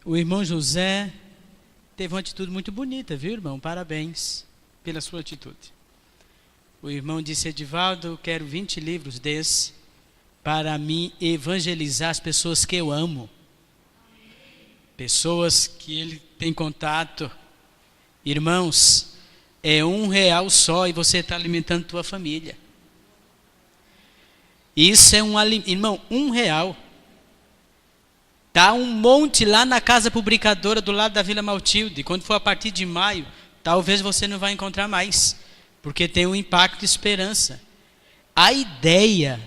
O irmão José teve uma atitude muito bonita, viu, irmão? Parabéns pela sua atitude. O irmão disse: Edivaldo, eu quero 20 livros desses para mim evangelizar as pessoas que eu amo. Pessoas que ele tem contato. Irmãos, é R$1 só e você está alimentando tua família. Isso é um alimento. Irmão, R$1. Está um monte lá na casa publicadora do lado da Vila Maltilde. Quando for a partir de maio, talvez você não vai encontrar mais. Porque tem um impacto de esperança. A ideia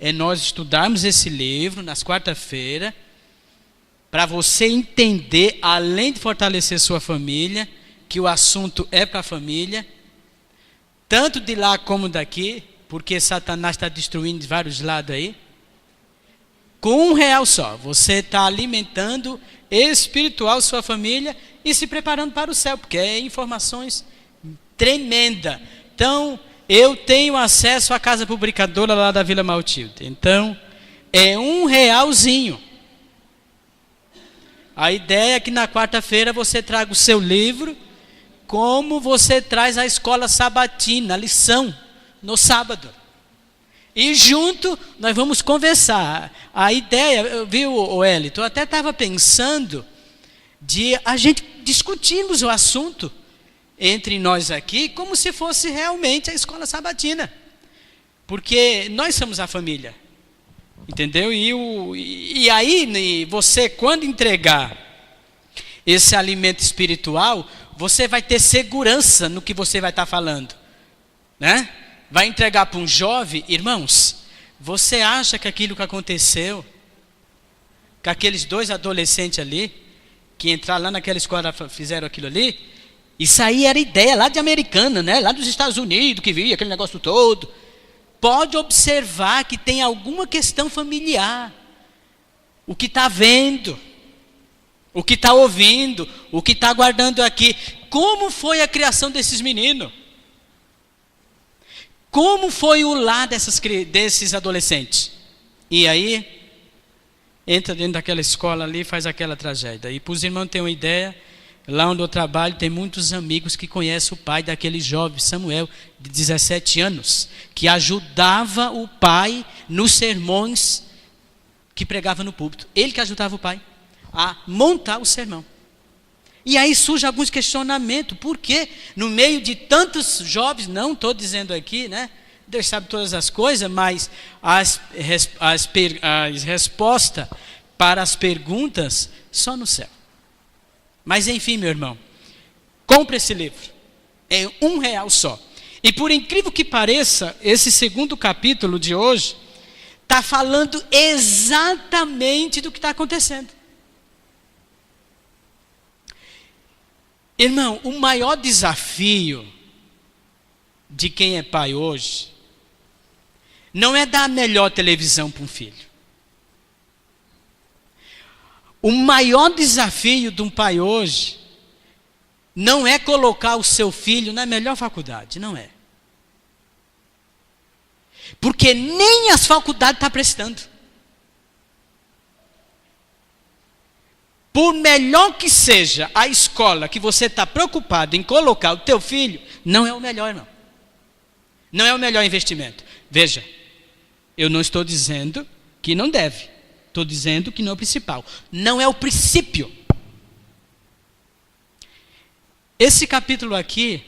é nós estudarmos esse livro nas quarta-feira, para você entender, além de fortalecer sua família, que o assunto é para a família, tanto de lá como daqui, porque Satanás está destruindo de vários lados aí. Com R$1 só, você está alimentando espiritual sua família e se preparando para o céu, porque é informações tremenda. Então, eu tenho acesso à casa publicadora lá da Vila Maltilde. Então, é R$1. A ideia é que na quarta-feira você traga o seu livro, como você traz a escola sabatina, a lição, no sábado. E junto nós vamos conversar. A ideia, viu, Wellington, eu até estava pensando de a gente discutirmos o assunto entre nós aqui, como se fosse realmente a escola sabatina. Porque nós somos a família. Entendeu? E aí, você, quando entregar esse alimento espiritual, você vai ter segurança no que você vai estar falando. Né? Vai entregar para um jovem, irmãos, você acha que aquilo que aconteceu, que aqueles 2 adolescentes ali, que entraram lá naquela escola, fizeram aquilo ali, isso aí era ideia lá de Americana, né? Lá dos Estados Unidos, que via aquele negócio todo. Pode observar que tem alguma questão familiar. O que está vendo, o que está ouvindo, o que está guardando aqui. Como foi a criação desses meninos? Como foi o lar desses adolescentes? E aí, entra dentro daquela escola ali e faz aquela tragédia. E para os irmãos terem uma ideia, lá onde eu trabalho tem muitos amigos que conhecem o pai daquele jovem Samuel, de 17 anos, que ajudava o pai nos sermões que pregava no púlpito. Ele que ajudava o pai a montar o sermão. E aí surge alguns questionamentos. Por que no meio de tantos jovens, não estou dizendo aqui, né? Deus sabe todas as coisas, mas as respostas para as perguntas só no céu. Mas enfim, meu irmão, compre esse livro. É R$1 só. E por incrível que pareça, esse 2º capítulo de hoje está falando exatamente do que está acontecendo. Irmão, o maior desafio de quem é pai hoje não é dar a melhor televisão para um filho. O maior desafio de um pai hoje não é colocar o seu filho na melhor faculdade, não é. Porque nem as faculdades estão prestando. Por melhor que seja a escola que você está preocupado em colocar o teu filho, não é o melhor, não. Não é o melhor investimento. Veja, eu não estou dizendo que não deve. Estou dizendo que não é o principal. Não é o princípio. Esse capítulo aqui,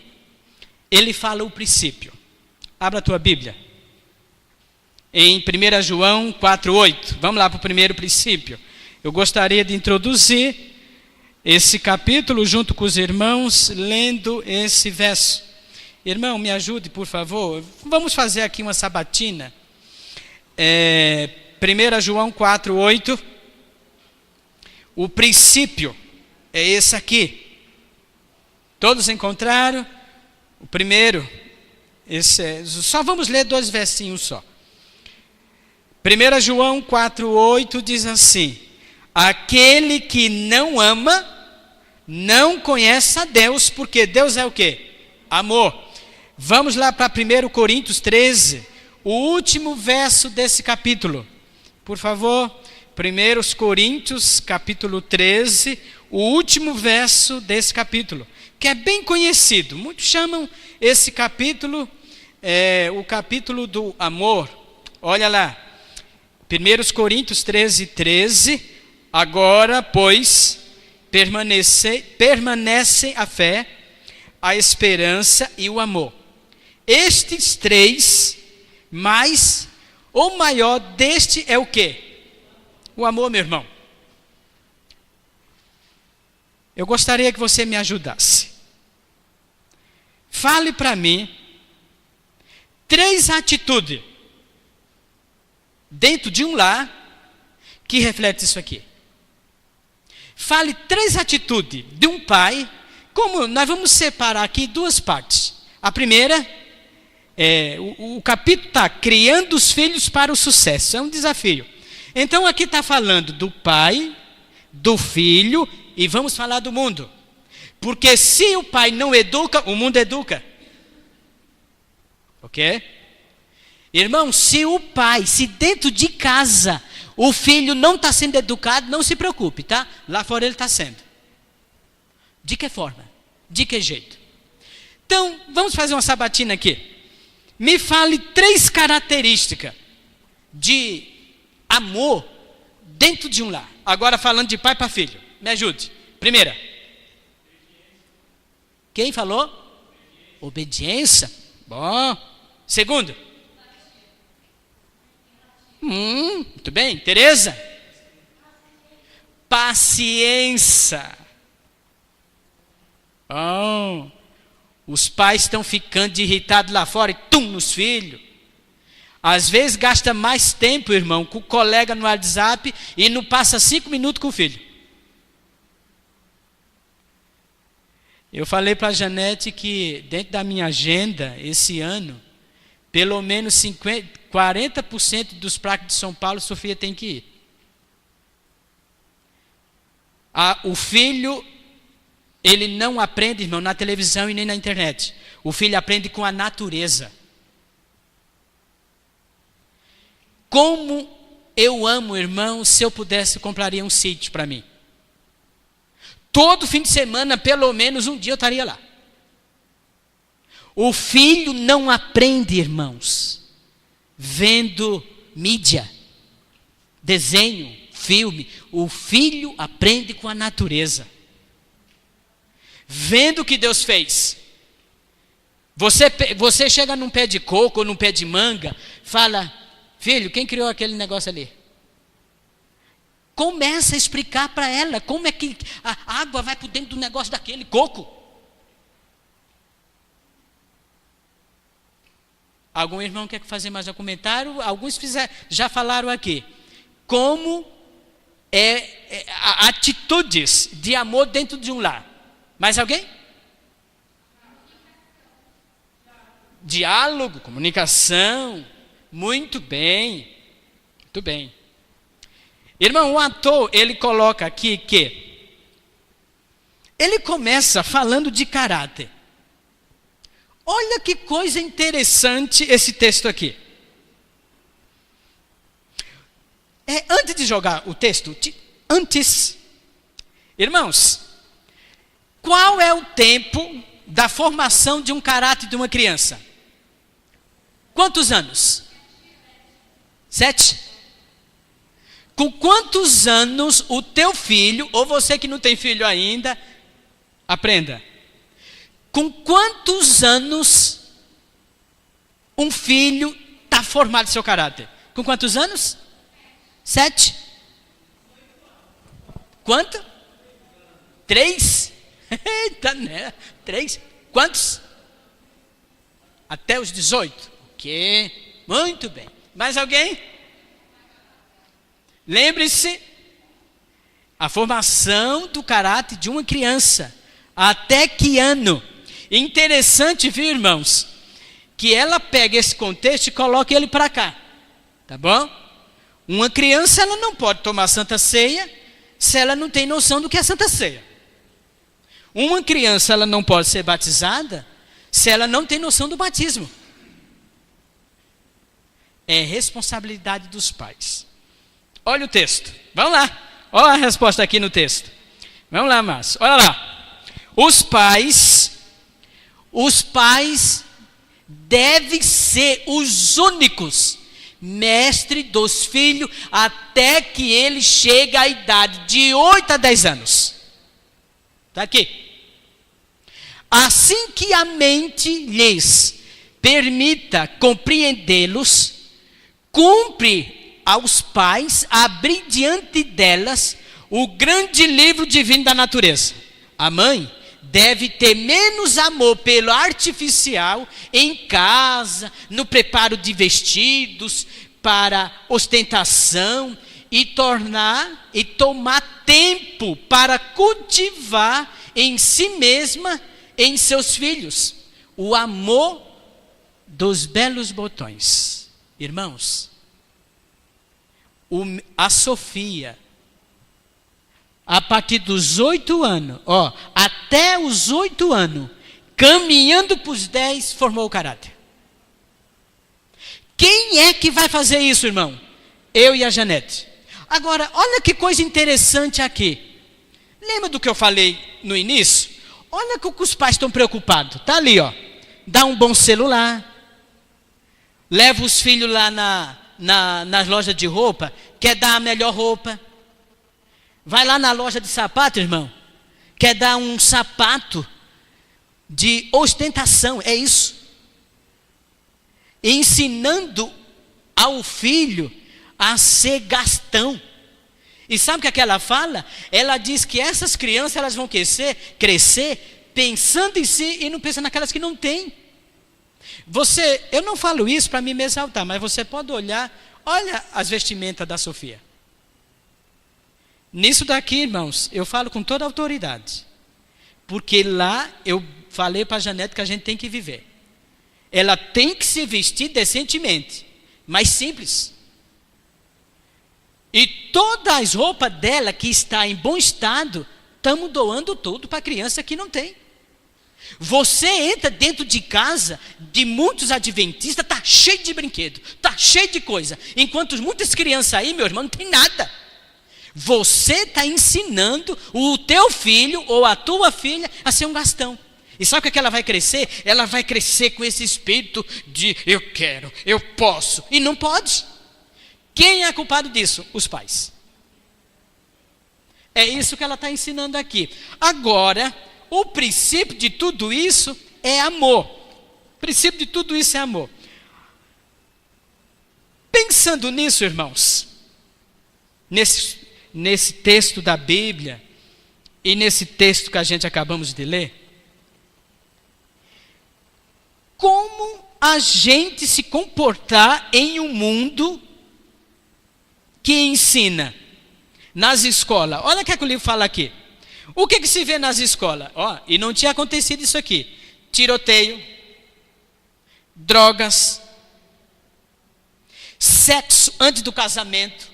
ele fala o princípio. Abra a tua Bíblia. Em 1 João 4:8. Vamos lá para o primeiro princípio. Eu gostaria de introduzir esse capítulo junto com os irmãos, lendo esse verso. Irmão, me ajude, por favor. Vamos fazer aqui uma sabatina. 1 João 4:8. O princípio é esse aqui. Todos encontraram? O primeiro, só vamos ler 2 versinhos só. 1 João 4:8 diz assim: aquele que não ama, não conhece a Deus, porque Deus é o quê? Amor. Vamos lá para 1 Coríntios 13, o último verso desse capítulo. Por favor, 1 Coríntios, capítulo 13, o último verso desse capítulo, que é bem conhecido. Muitos chamam esse capítulo, o capítulo do amor. Olha lá, 1 Coríntios 13, 13. Agora, pois, permanece a fé, a esperança e o amor. Estes três, mas o maior deste é o quê? O amor, meu irmão. Eu gostaria que você me ajudasse. Fale para mim 3 atitudes dentro de um lar que reflete isso aqui. Fale 3 atitudes de um pai. Como nós vamos separar aqui 2 partes. A primeira, o capítulo está criando os filhos para o sucesso. É um desafio. Então aqui está falando do pai, do filho e vamos falar do mundo. Porque se o pai não educa, o mundo educa. Ok? Irmão, se dentro de casa o filho não está sendo educado, não se preocupe, tá? Lá fora ele está sendo. De que forma? De que jeito? Então, vamos fazer uma sabatina aqui. Me fale 3 características de amor dentro de um lar. Agora falando de pai para filho. Me ajude. Primeira. Quem falou? Obediência. Bom. Segundo. Muito bem. Tereza? Paciência. Oh, os pais estão ficando irritados lá fora e nos filhos. Às vezes gasta mais tempo, irmão, com o colega no WhatsApp e não passa 5 minutos com o filho. Eu falei para a Janete que dentro da minha agenda, esse ano, pelo menos 40% dos parques de São Paulo, Sofia tem que ir. O filho, ele não aprende, irmão, na televisão e nem na internet. O filho aprende com a natureza. Como eu amo, irmão, se eu pudesse, eu compraria um sítio para mim. Todo fim de semana, pelo menos um dia eu estaria lá. O filho não aprende, irmãos, vendo mídia, desenho, filme. O filho aprende com a natureza. Vendo o que Deus fez. Você chega num pé de coco ou num pé de manga, fala, filho, quem criou aquele negócio ali? Começa a explicar para ela como é que a água vai por dentro do negócio daquele coco. Algum irmão quer fazer mais um comentário? Alguns já falaram aqui. Como atitudes de amor dentro de um lar. Mais alguém? Diálogo, comunicação. Muito bem. Muito bem. Irmão, o ator, ele coloca aqui que ele começa falando de caráter. Olha que coisa interessante esse texto aqui. Antes de jogar o texto, irmãos, qual é o tempo da formação de um caráter de uma criança? Quantos anos? 7? Com quantos anos o teu filho, ou você que não tem filho ainda, aprenda. Com quantos anos um filho está formado seu caráter? Com quantos anos? 7? Quanto? 3? Eita, né? 3? Quantos? Até os 18? Ok, muito bem. Mais alguém? Lembre-se, a formação do caráter de uma criança. Até que ano? Interessante, viu, irmãos? Que ela pega esse contexto e coloca ele para cá. Tá bom? Uma criança, ela não pode tomar Santa Ceia se ela não tem noção do que é Santa Ceia. Uma criança, ela não pode ser batizada se ela não tem noção do batismo. É responsabilidade dos pais. Olha o texto. Vamos lá. Olha a resposta aqui no texto. Vamos lá, Márcio. Olha lá. Os pais devem ser os únicos mestres dos filhos até que ele chegue à idade de 8 a 10 anos. Está aqui. Assim que a mente lhes permita compreendê-los, cumpre aos pais abrir diante delas o grande livro divino da natureza. A mãe deve ter menos amor pelo artificial em casa, no preparo de vestidos, para ostentação, e tomar tempo para cultivar em si mesma, em seus filhos, o amor dos belos botões. Irmãos, a Sofia, a partir dos 8 anos, até os 8 anos, caminhando para os 10, formou o caráter. Quem é que vai fazer isso, irmão? Eu e a Janete. Agora, olha que coisa interessante aqui. Lembra do que eu falei no início? Olha o que os pais estão preocupados. Está ali, dá um bom celular, leva os filhos lá nas lojas de roupa, quer dar a melhor roupa. Vai lá na loja de sapato, irmão, quer dar um sapato de ostentação, é isso. Ensinando ao filho a ser gastão. E sabe o que ela fala? Ela diz que essas crianças elas vão crescer pensando em si e não pensando naquelas que não têm. Eu não falo isso para me exaltar, mas você pode olha as vestimentas da Sofia. Nisso daqui, irmãos, eu falo com toda a autoridade. Porque lá eu falei para a Janete que a gente tem que viver. Ela tem que se vestir decentemente, mas simples. E todas as roupas dela que está em bom estado, estamos doando tudo para a criança que não tem. Você entra dentro de casa de muitos adventistas, está cheio de brinquedo, está cheio de coisa. Enquanto muitas crianças aí, meu irmão, não tem nada. Você está ensinando o teu filho ou a tua filha a ser um gastão. E sabe o que ela vai crescer? Ela vai crescer com esse espírito de eu quero, eu posso, e não pode. Quem é culpado disso? Os pais. É isso que ela está ensinando aqui. Agora, o princípio de tudo isso é amor. O princípio de tudo isso é amor. Pensando nisso, irmãos, nesse texto da Bíblia e nesse texto que a gente acabamos de ler, como a gente se comportar em um mundo que ensina nas escolas? Olha o que o livro fala aqui. O que se vê nas escolas? E não tinha acontecido isso aqui. Tiroteio, drogas, sexo antes do casamento.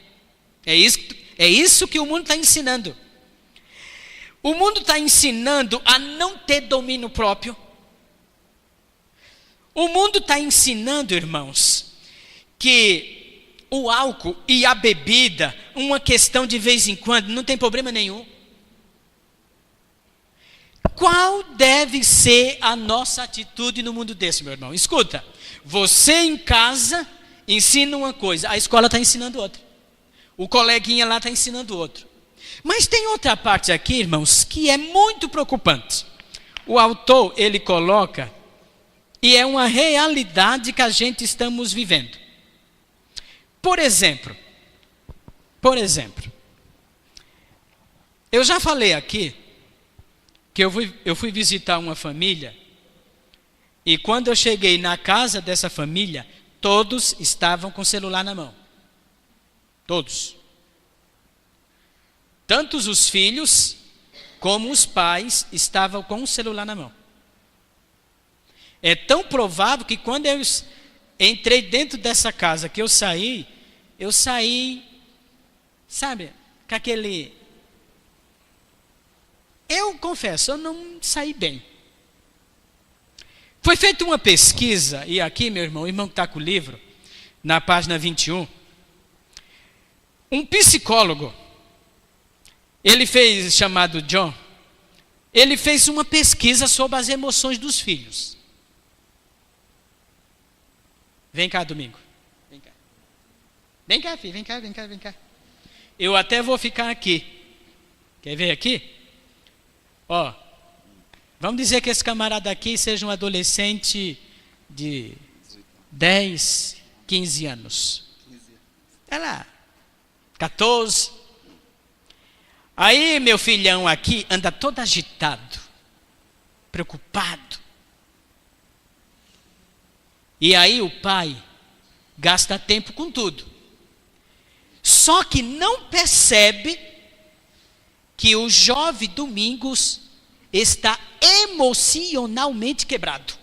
É isso que o mundo está ensinando. O mundo está ensinando a não ter domínio próprio. O mundo está ensinando, irmãos, que o álcool e a bebida, uma questão de vez em quando, não tem problema nenhum. Qual deve ser a nossa atitude no mundo desse, meu irmão? Escuta, você em casa ensina uma coisa, a escola está ensinando outra. O coleguinha lá está ensinando outro. Mas tem outra parte aqui, irmãos, que é muito preocupante. O autor, ele coloca, e é uma realidade que a gente estamos vivendo. Por exemplo, eu já falei aqui, que eu fui visitar uma família, e quando eu cheguei na casa dessa família, todos estavam com o celular na mão. Todos. Tanto os filhos, como os pais, estavam com o celular na mão. É tão provável que quando eu entrei dentro dessa casa, que eu saí, sabe, com aquele... Eu confesso, eu não saí bem. Foi feita uma pesquisa, e aqui, meu irmão, o irmão que está com o livro, na página 21, um psicólogo chamado John, ele fez uma pesquisa sobre as emoções dos filhos. Vem cá, Domingo. Vem cá. Vem cá, filho. Vem cá. Eu até vou ficar aqui. Quer ver aqui? Ó, vamos dizer que esse camarada aqui seja um adolescente de 10, 15 anos. É lá, 14. Aí meu filhão aqui anda todo agitado, preocupado. E aí o pai gasta tempo com tudo. Só que não percebe que o jovem Domingos está emocionalmente quebrado.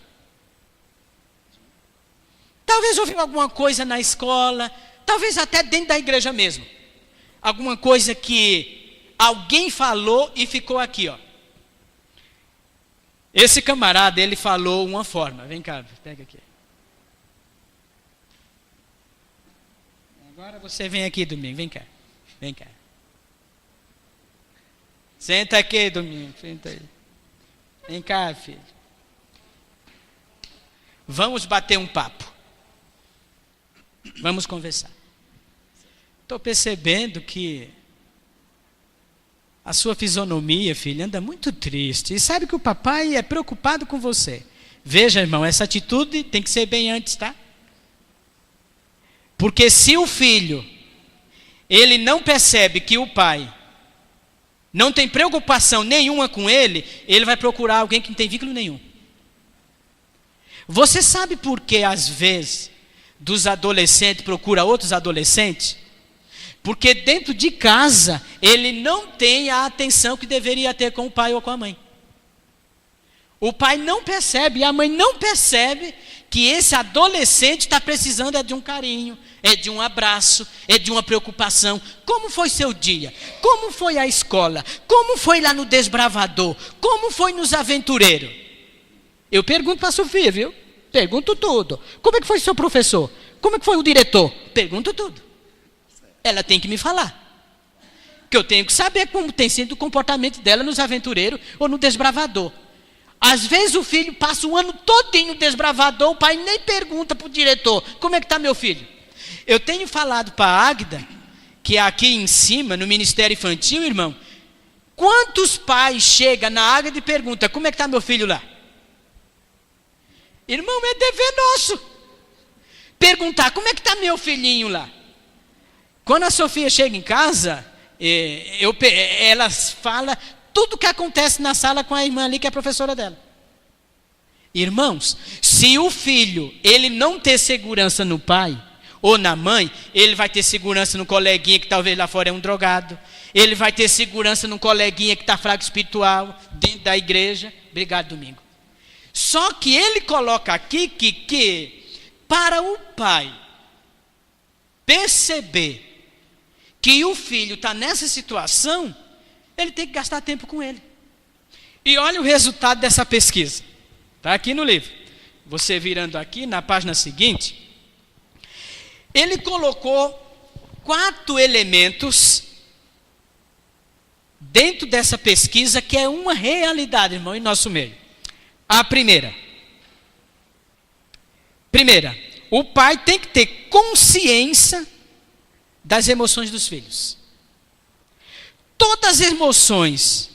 Talvez ouviu alguma coisa na escola, talvez até dentro da igreja mesmo. Alguma coisa que alguém falou e ficou aqui, ó. Esse camarada, ele falou uma forma. Vem cá, pega aqui. Agora você vem aqui, Domingo, vem cá. Vem cá. Senta aqui, Domingo, senta aí. Vem cá, filho. Vamos bater um papo. Vamos conversar. Estou percebendo que a sua fisionomia, filho, anda muito triste. E sabe que o papai é preocupado com você. Veja, irmão, essa atitude tem que ser bem antes, tá? Porque se o filho, ele não percebe que o pai não tem preocupação nenhuma com ele, ele vai procurar alguém que não tem vínculo nenhum. Você sabe por que, às vezes, dos adolescentes procura outros adolescentes? Porque dentro de casa, ele não tem a atenção que deveria ter com o pai ou com a mãe. O pai não percebe, e a mãe não percebe que esse adolescente está precisando de um carinho, é de um abraço, é de uma preocupação. Como foi seu dia? Como foi a escola? Como foi lá no Desbravador? Como foi nos Aventureiros? Eu pergunto para a Sofia, viu? Pergunto tudo. Como é que foi seu professor? Como é que foi o diretor? Pergunto tudo. Ela tem que me falar. Que eu tenho que saber como tem sido o comportamento dela nos Aventureiros ou no Desbravador. Às vezes o filho passa o ano todinho no Desbravador, o pai nem pergunta para o diretor, como é que está meu filho? Eu tenho falado para a Águida, que é aqui em cima, no Ministério Infantil, irmão, quantos pais chegam na Águida e perguntam, como é que está meu filho lá? Irmão, é dever nosso. Perguntar, como é que está meu filhinho lá? Quando a Sofia chega em casa, ela fala tudo o que acontece na sala com a irmã ali, que é a professora dela. Irmãos, se o filho, ele não ter segurança no pai ou na mãe, ele vai ter segurança no coleguinha que talvez lá fora é um drogado. Ele vai ter segurança no coleguinha que está fraco espiritual, dentro da igreja. Obrigado, Domingo. Só que ele coloca aqui que para o pai perceber que o filho está nessa situação, ele tem que gastar tempo com ele. E olha o resultado dessa pesquisa. Está aqui no livro. Você virando aqui, na página seguinte, ele colocou 4 elementos dentro dessa pesquisa que é uma realidade, irmão, em nosso meio. A primeira, o pai tem que ter consciência das emoções dos filhos. Todas as emoções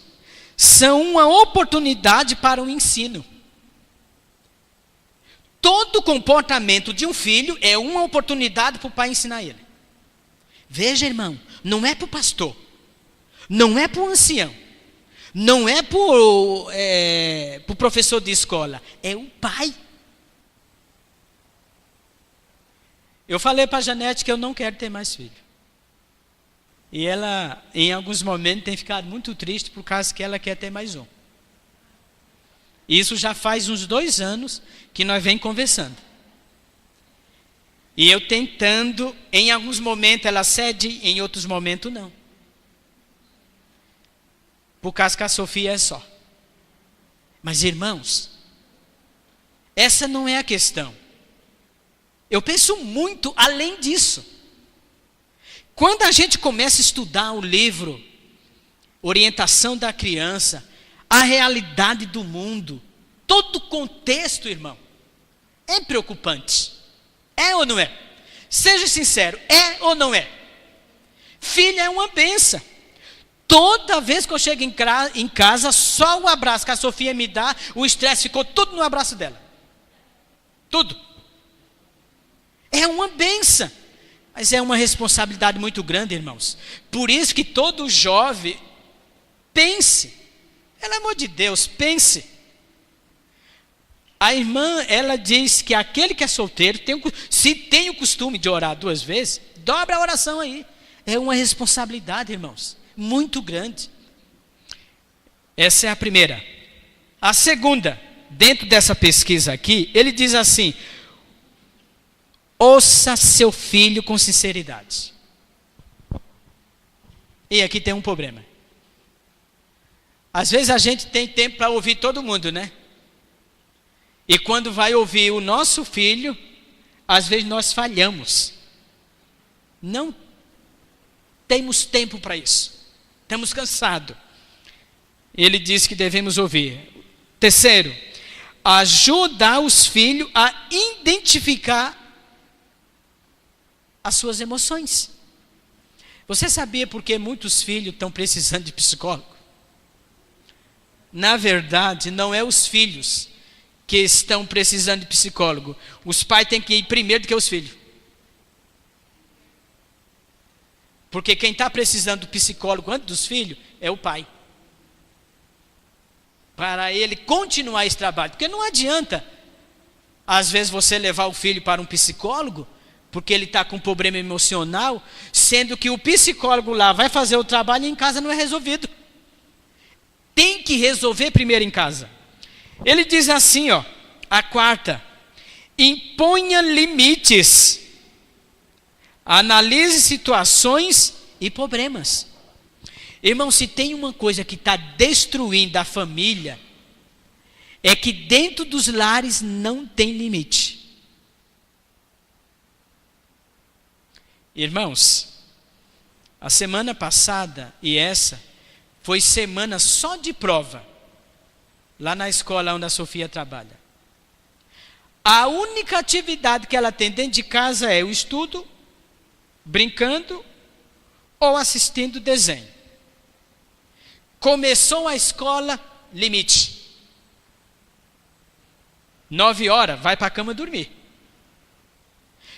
são uma oportunidade para o ensino. Todo comportamento de um filho é uma oportunidade para o pai ensinar ele. Veja, irmão, não é para o pastor, não é para o ancião, não é para o professor de escola, é o pai. Eu falei para a Janete que eu não quero ter mais filho. E ela, em alguns momentos, tem ficado muito triste por causa que ela quer ter mais um. Isso já faz uns 2 anos que nós vem conversando. E eu tentando, em alguns momentos ela cede, em outros momentos não. Por causa que a Sofia é só. Mas irmãos, essa não é a questão. Eu penso muito além disso. Quando a gente começa a estudar o livro orientação da criança, a realidade do mundo, todo o contexto, irmão, é preocupante. É ou não é? Seja sincero, é ou não é? Filho é uma benção. Toda vez que eu chego em casa, só o abraço que a Sofia me dá, o estresse ficou tudo no abraço dela. Tudo. É uma benção. Mas é uma responsabilidade muito grande, irmãos. Por isso que todo jovem pense. Pelo amor de Deus, pense. A irmã, ela diz que aquele que é solteiro, se tem o costume de orar 2 vezes, dobra a oração aí. É uma responsabilidade, irmãos, muito grande. Essa é a primeira. A segunda, dentro dessa pesquisa aqui, ele diz assim: ouça seu filho com sinceridade. E aqui tem um problema. Às vezes a gente tem tempo para ouvir todo mundo, né? E quando vai ouvir o nosso filho, às vezes nós falhamos. Não temos tempo para isso. Estamos cansados. Ele diz que devemos ouvir. Terceiro, ajudar os filhos a identificar as suas emoções. Você sabia por que muitos filhos estão precisando de psicólogo? Na verdade, não é os filhos que estão precisando de psicólogo. Os pais têm que ir primeiro do que os filhos. Porque quem está precisando do psicólogo antes dos filhos é o pai. Para ele continuar esse trabalho. Porque não adianta, às vezes, você levar o filho para um psicólogo, porque ele está com problema emocional, sendo que o psicólogo lá vai fazer o trabalho e em casa não é resolvido. Tem que resolver primeiro em casa. Ele diz assim, ó, a quarta: imponha limites, analise situações e problemas. Irmão, se tem uma coisa que está destruindo a família, é que dentro dos lares não tem limite. Irmãos, a semana passada e essa foi semana só de prova, lá na escola onde a Sofia trabalha. A única atividade que ela tem dentro de casa é o estudo, brincando ou assistindo desenho. Começou a escola, limite. 9 horas, vai para a cama dormir.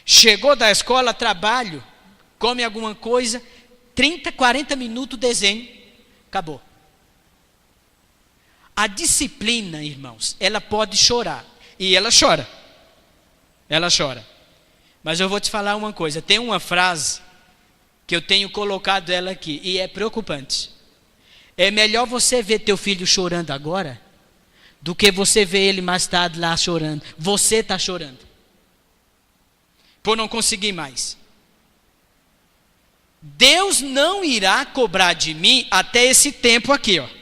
Chegou da escola, trabalho, come alguma coisa, 30, 40 minutos desenho, acabou. A disciplina, irmãos, ela pode chorar. E ela chora. Ela chora. Mas eu vou te falar uma coisa. Tem uma frase que eu tenho colocado ela aqui. E é preocupante. É melhor você ver teu filho chorando agora do que você ver ele mais tarde lá chorando. Você está chorando. Por não conseguir mais. Deus não irá cobrar de mim até esse tempo aqui, ó.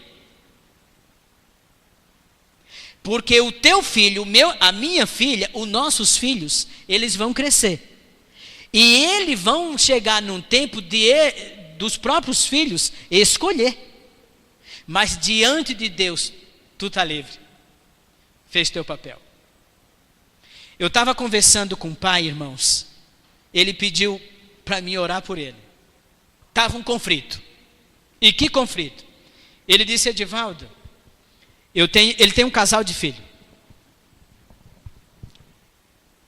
Porque o teu filho, a minha filha, os nossos filhos, eles vão crescer. E eles vão chegar num tempo dos próprios filhos escolher. Mas diante de Deus, tu está livre. Fez teu papel. Eu estava conversando com o pai, irmãos. Ele pediu para mim orar por ele. Estava um conflito. E que conflito? Ele disse: Edivaldo, ele tem um casal de filhos.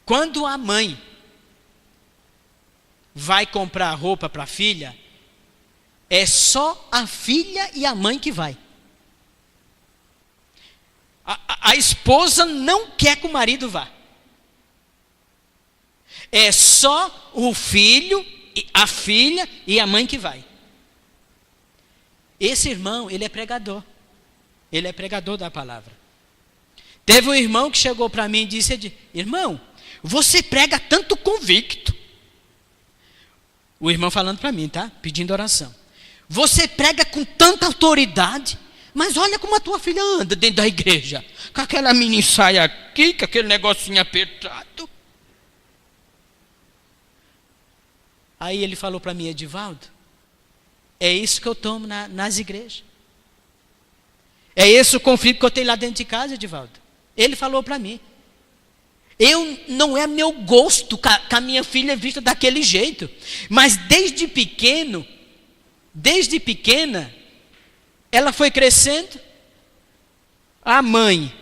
Quando a mãe vai comprar roupa para a filha, é só a filha e a mãe que vai. A esposa não quer que o marido vá. É só o filho, a filha e a mãe que vai. Esse irmão, ele é pregador. Ele é pregador da palavra. Teve um irmão que chegou para mim e disse: irmão, você prega tanto convicto. O irmão falando para mim, tá? Pedindo oração. Você prega com tanta autoridade, mas olha como a tua filha anda dentro da igreja. Com aquela mini saia aqui, com aquele negocinho apertado. Aí ele falou para mim: Edivaldo, É isso que eu tomo nas igrejas. É esse o conflito que eu tenho lá dentro de casa, Edivaldo. Ele falou para mim. Não é meu gosto que a minha filha é vista daquele jeito. Mas desde pequena, ela foi crescendo. A mãe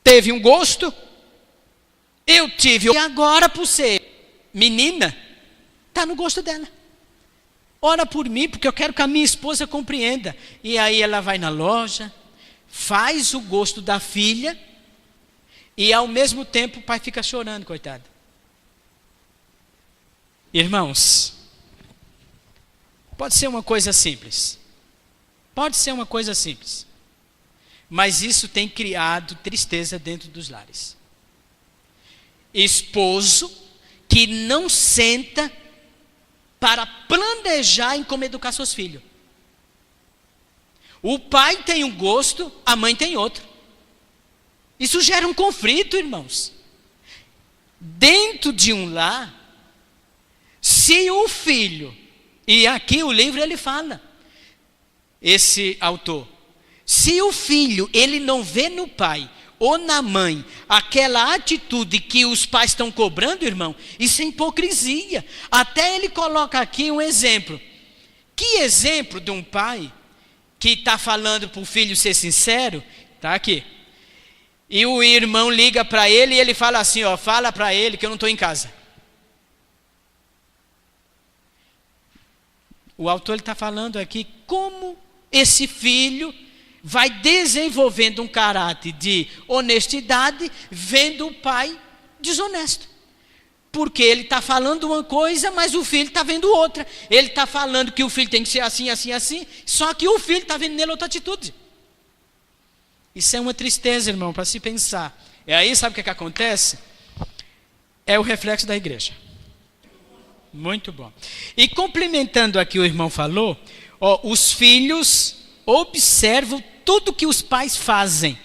teve um gosto. Eu tive. E agora, por ser menina, está no gosto dela. Ora por mim, porque eu quero que a minha esposa compreenda. E aí ela vai na loja, faz o gosto da filha, e ao mesmo tempo o pai fica chorando, coitado. Irmãos, pode ser uma coisa simples. Pode ser uma coisa simples. Mas isso tem criado tristeza dentro dos lares. Esposo que não senta para planejar em como educar seus filhos. O pai tem um gosto, a mãe tem outro. Isso gera um conflito, irmãos. Dentro de um lar, se o filho, e aqui o livro ele fala, esse autor, se o filho ele não vê no pai ou na mãe aquela atitude que os pais estão cobrando, irmão, isso é hipocrisia. Até ele coloca aqui um exemplo. Que exemplo de um pai que está falando para o filho ser sincero? Está aqui. E o irmão liga para ele e ele fala assim, ó, fala para ele que eu não estou em casa. O autor está falando aqui como esse filho vai desenvolvendo um caráter de honestidade, vendo o pai desonesto. Porque ele está falando uma coisa, mas o filho está vendo outra. Ele está falando que o filho tem que ser assim, assim, assim, só que o filho está vendo nele outra atitude. Isso é uma tristeza, irmão, para se pensar. E aí, sabe o que acontece? É o reflexo da igreja. Muito bom. E complementando aqui o irmão falou, ó, os filhos observam tudo que os pais fazem.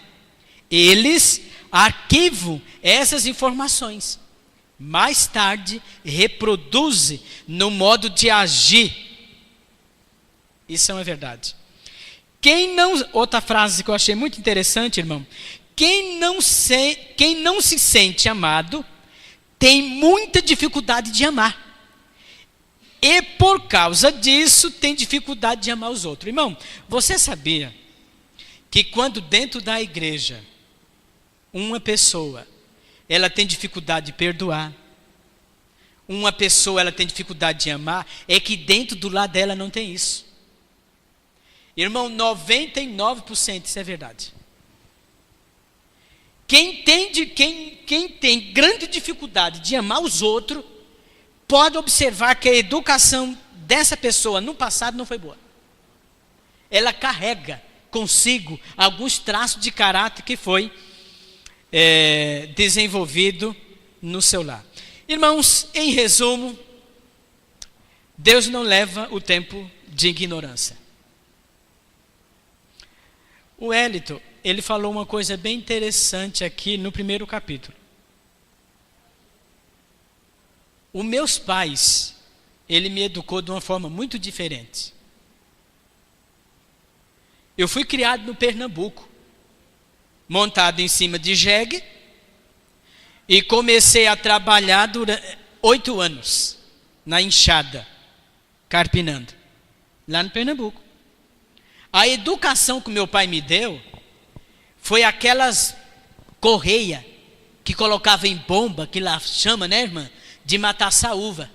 Eles arquivam essas informações. Mais tarde, reproduzem no modo de agir. Isso é uma verdade. Outra frase que eu achei muito interessante, irmão. Quem não se sente amado, tem muita dificuldade de amar. E por causa disso, tem dificuldade de amar os outros. Irmão, você sabia que quando dentro da igreja, uma pessoa, ela tem dificuldade de perdoar, uma pessoa, ela tem dificuldade de amar, é que dentro do lado dela não tem isso. Irmão, 99% isso é verdade. Quem tem grande dificuldade de amar os outros, pode observar que a educação dessa pessoa no passado não foi boa. Ela carrega consigo alguns traços de caráter que foi desenvolvido no seu lar. Irmãos, em resumo, Deus não leva o tempo de ignorância. O Elito, ele falou uma coisa bem interessante aqui no primeiro capítulo. Os meus pais, ele me educou de uma forma muito diferente. Eu fui criado no Pernambuco, montado em cima de jegue, e comecei a trabalhar durante 8 anos, na enxada, carpinando, lá no Pernambuco. A educação que meu pai me deu, foi aquelas correia, que colocava em bomba, que lá chama, né, irmã? De matar saúva.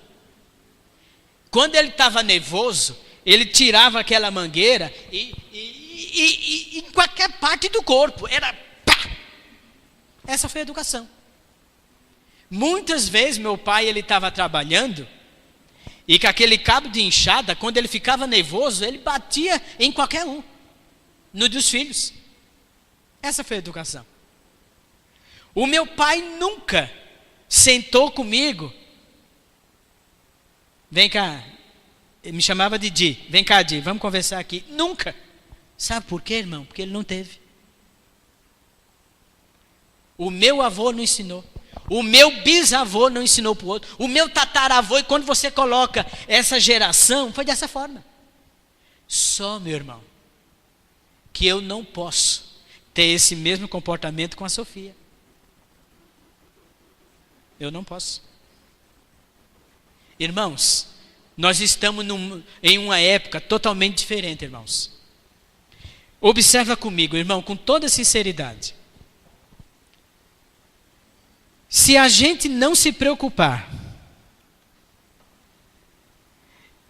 Quando ele estava nervoso, ele tirava aquela mangueira e em qualquer parte do corpo, era pá! Essa foi a educação. Muitas vezes meu pai, ele estava trabalhando, e com aquele cabo de enxada, quando ele ficava nervoso, ele batia em qualquer um, no dos filhos. Essa foi a educação. O meu pai nunca sentou comigo. Vem cá, ele me chamava de Di. Vem cá, Di, vamos conversar aqui. Nunca. Sabe por quê, irmão? Porque ele não teve. O meu avô não ensinou. O meu bisavô não ensinou para o outro. O meu tataravô, e quando você coloca essa geração, foi dessa forma. Só, meu irmão, que eu não posso ter esse mesmo comportamento com a Sofia. Eu não posso. Irmãos, nós estamos em uma época totalmente diferente, irmãos. Observa comigo, irmão, com toda sinceridade. Se a gente não se preocupar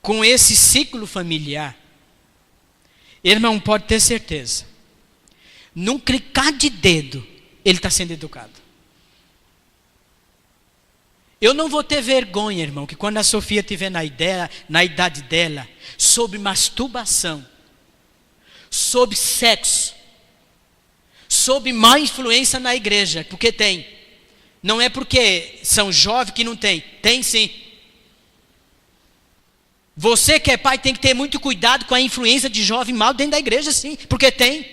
com esse ciclo familiar, irmão, pode ter certeza, num clicar de dedo, ele está sendo educado. Eu não vou ter vergonha, irmão, que quando a Sofia estiver na idade dela, sobre masturbação, sobre sexo, sobre má influência na igreja, porque tem. Não é porque são jovens que não tem. Tem sim. Você que é pai tem que ter muito cuidado com a influência de jovem mal dentro da igreja, sim, porque tem.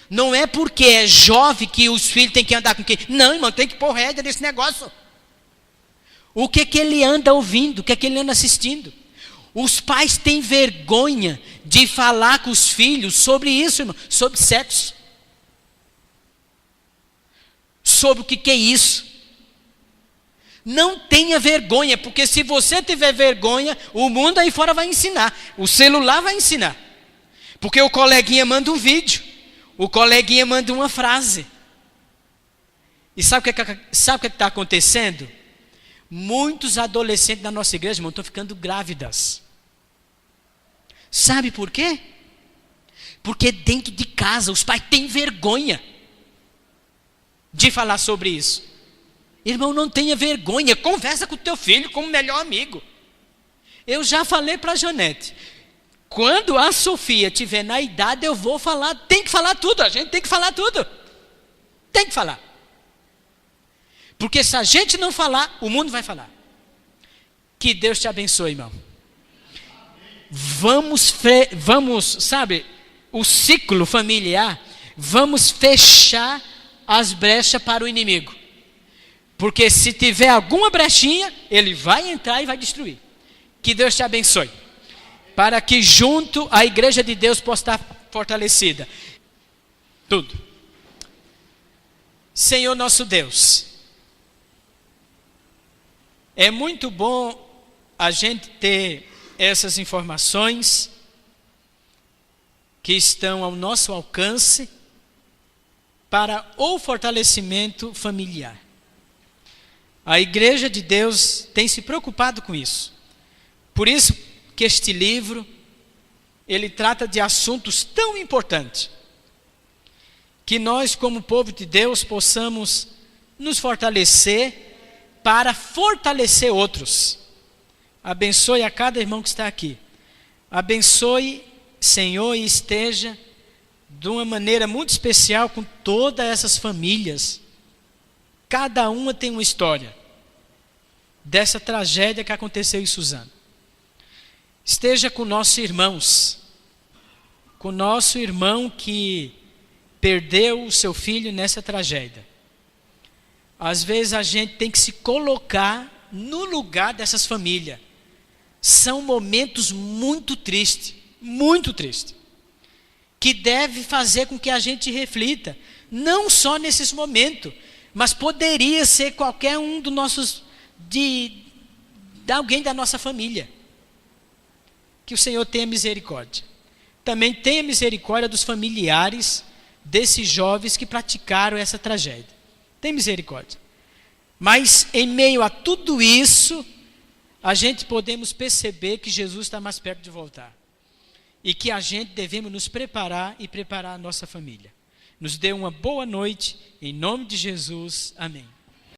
Não é porque é jovem que os filhos têm que andar com quem. Não, irmão, tem que pôr rédea nesse negócio. O que ele anda ouvindo, o que ele anda assistindo. Os pais têm vergonha de falar com os filhos sobre isso, irmão, sobre sexo. Sobre o que é isso. Não tenha vergonha, porque se você tiver vergonha, o mundo aí fora vai ensinar. O celular vai ensinar. Porque o coleguinha manda um vídeo. O coleguinha manda uma frase. E sabe o que está acontecendo? Muitos adolescentes da nossa igreja, irmão, estão ficando grávidas. Sabe por quê? Porque dentro de casa os pais têm vergonha de falar sobre isso. Irmão, não tenha vergonha, conversa com o teu filho como melhor amigo. Eu já falei para a Janete, quando a Sofia estiver na idade, eu vou falar, tem que falar tudo, a gente tem que falar tudo. Tem que falar. Porque se a gente não falar, o mundo vai falar. Que Deus te abençoe, irmão. Vamos, sabe, o ciclo familiar, vamos fechar as brechas para o inimigo. Porque se tiver alguma brechinha, ele vai entrar e vai destruir. Que Deus te abençoe. Para que junto a igreja de Deus possa estar fortalecida. Tudo. Senhor nosso Deus, é muito bom a gente ter essas informações que estão ao nosso alcance para o fortalecimento familiar. A igreja de Deus tem se preocupado com isso. Por isso que este livro, ele trata de assuntos tão importantes, que nós como povo de Deus possamos nos fortalecer para fortalecer outros. Abençoe a cada irmão que está aqui. Abençoe, Senhor, e esteja de uma maneira muito especial com todas essas famílias. Cada uma tem uma história dessa tragédia que aconteceu em Suzano. Esteja com nossos irmãos, com nosso irmão que perdeu o seu filho nessa tragédia. Às vezes a gente tem que se colocar no lugar dessas famílias. São momentos muito tristes, que deve fazer com que a gente reflita, não só nesses momentos, mas poderia ser qualquer um dos nossos, de alguém da nossa família. Que o Senhor tenha misericórdia. Também tenha misericórdia dos familiares desses jovens que praticaram essa tragédia. Tem misericórdia. Mas em meio a tudo isso, a gente podemos perceber que Jesus está mais perto de voltar. E que a gente devemos nos preparar e preparar a nossa família. Nos dê uma boa noite, em nome de Jesus. Amém.